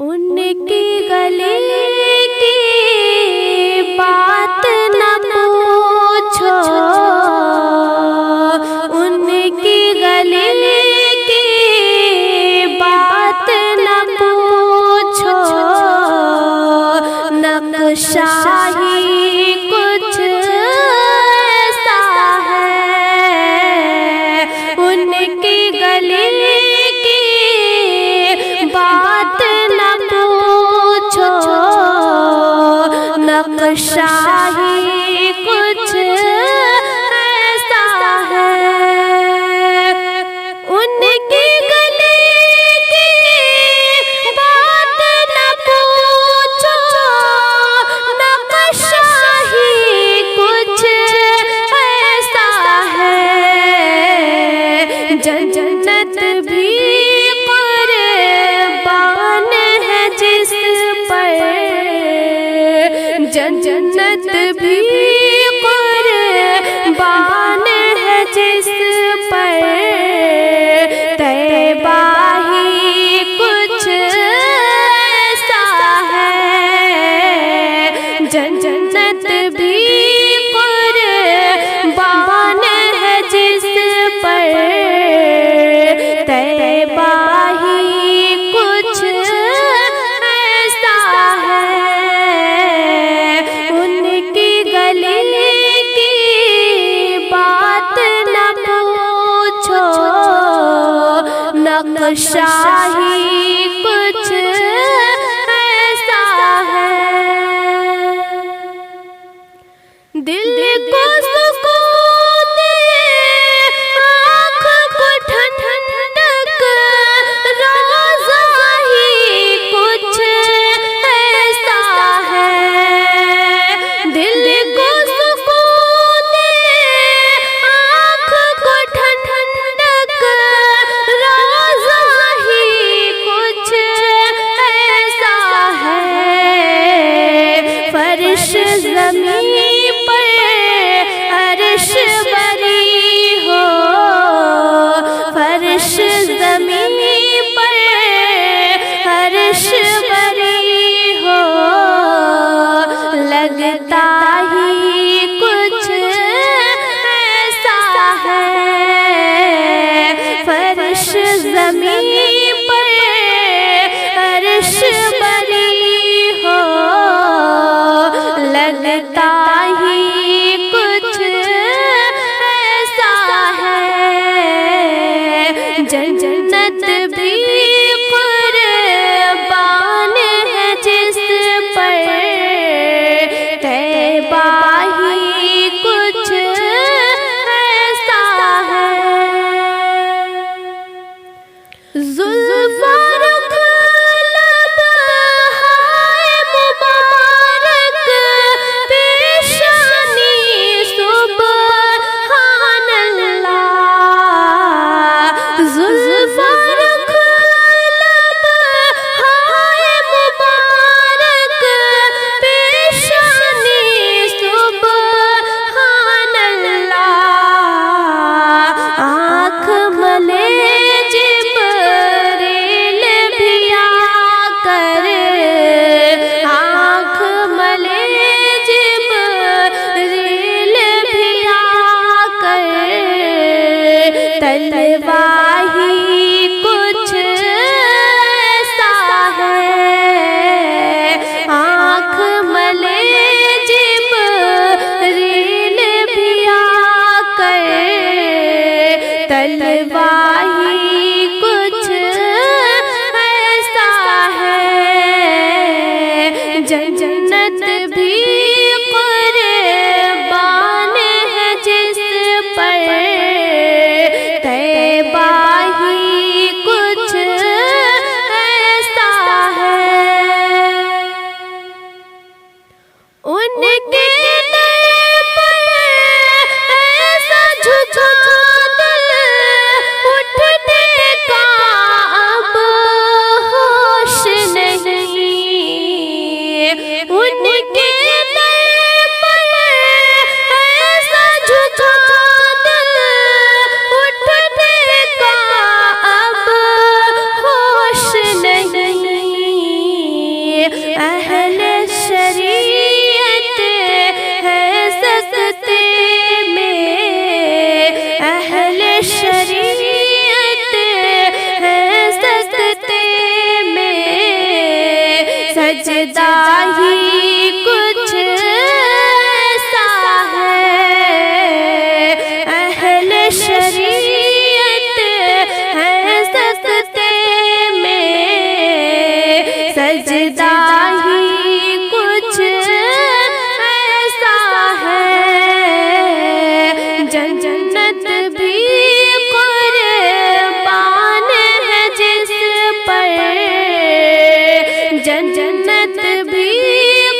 उनकी गले की बात न पूछो, उनकी गले की बात न पूछो। नक्शा ही कुछ ऐसा है, उनकी गले की बात न पूछो। नक्शा ही कुछ ऐसा है, उनकी गले की बात न पूछो। नक्शा ही कुछ ऐसा है, जन्नत भी कुर्बान है जिस पर, जन्नत भी कुर्बान है जिस पर। तैबा ही कुछ ऐसा है, जन्नत भी कुर्बान है जिस पर। तैबा ही कुछ ऐसा है, उनकी गले की बात न पूछो। नक्शा ही कुछ ऐसा है, दिल को सुकून दे, आँख को ठंडक, रोज़ा ही कुछ ऐसा है। दिल को सुकून दे, आँख को ठंडक, रोज़ा ही कुछ ऐसा है। फर्श ज़मीं पर अर्श बरी हो, फर्श ज़मीं पर अर्श बरी हो। लगता ही कुछ ऐसा है, फर्श ज़मीं पर अर्श बरी हो। लगता ही कुछ ऐसा है, जन्नत भी कुर्बान सजदा ही कुछ ऐसा है, अहले शरीयत है सजदे में, सजदा ही कुछ ऐसा है, जन्नत भी कुर्बान है जिस पर, जन्नत भी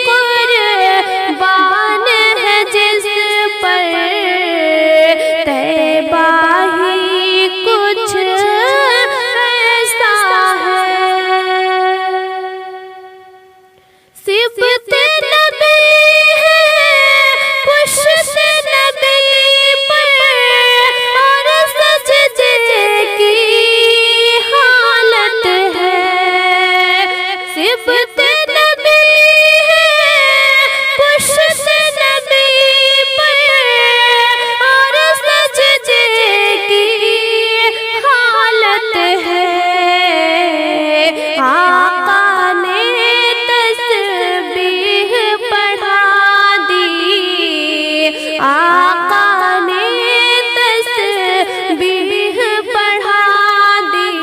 कुर्बान है जिस पर, तैबा ही कुछ ऐसा है। सिफ़त नबी है पुश्त नबी पर, और सजदे की हालत है। सिफ़त नबी है पुश्त नबी पर, और सजदे की हालत है। आका ने तस्बीह पढ़ा दी, आका ने तस्बीह पढ़ा दी,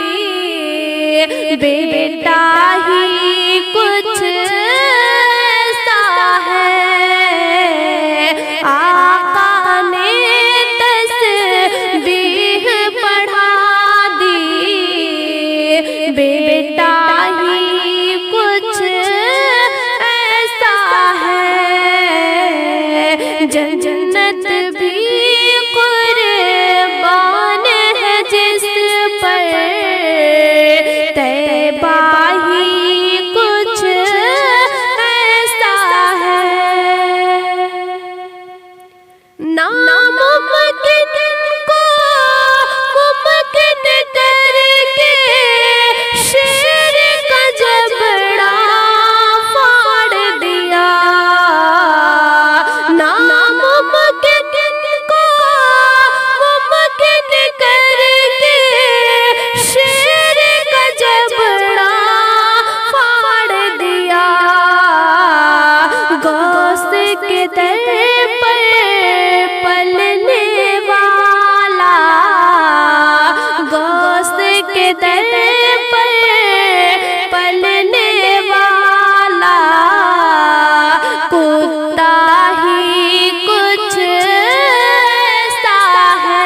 बेटा ही कुछ ऐसा है, आका ने तस्बीह पढ़ा दी, बेटा ही कुछ ऐसा है, जन्नत भी कुर्बान है जिस पर, तैबा ही कुछ ऐसा है। नामुमकिन को मुमकिन करके शेर का जबड़ा फाड़ दिया, नामुमकिन को मुमकिन करके शेर का जबड़ा फाड़ दिया, गौस के दर पर पलने वाला, गौस के दर पर पलने वाला, कुत्ता ही कुछ ऐसा है,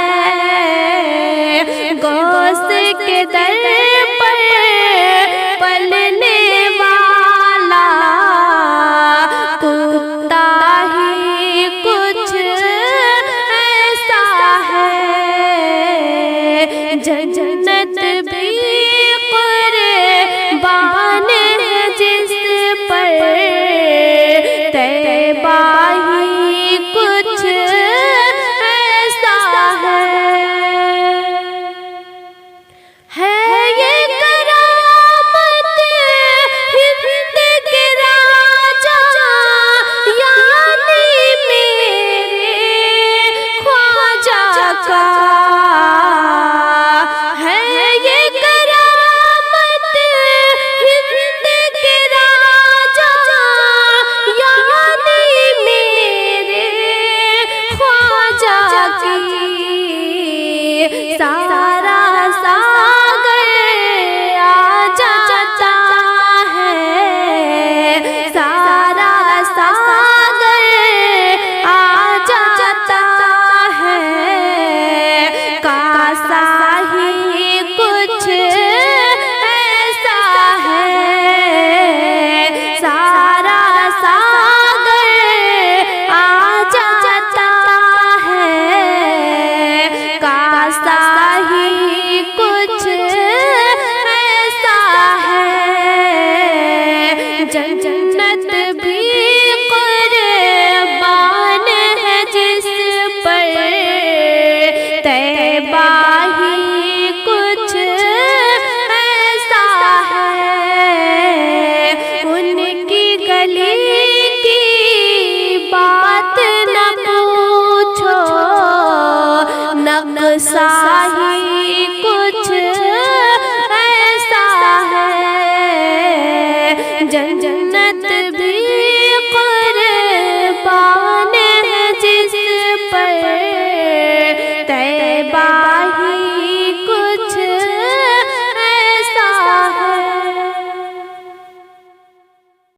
गौस के दर पर पलने वाला, कुत्ता ही कुछ ऐसा है, जन्नत भी कुर्बान है जिस पर, तैबा ही कुछ ऐसा है ये करामत हिंद के राजा, यानी मेरे ख्वाजा का, है ये करामत हिंद के राजा, यानी मेरे ख्वाजा की, सारा सागर आ जाता है, सारा सागर आ जाता है, कासा ही कुछ ऐसा है, सारा सागर आ जाता है, कासा ही कुछ ऐसा है, जन्नत भी कुर्बान है जिस पर, तैबा ही कुछ ऐसा है, उनकी गली की बात न पूछो, नक्शा ही कुछ ऐसा है, जन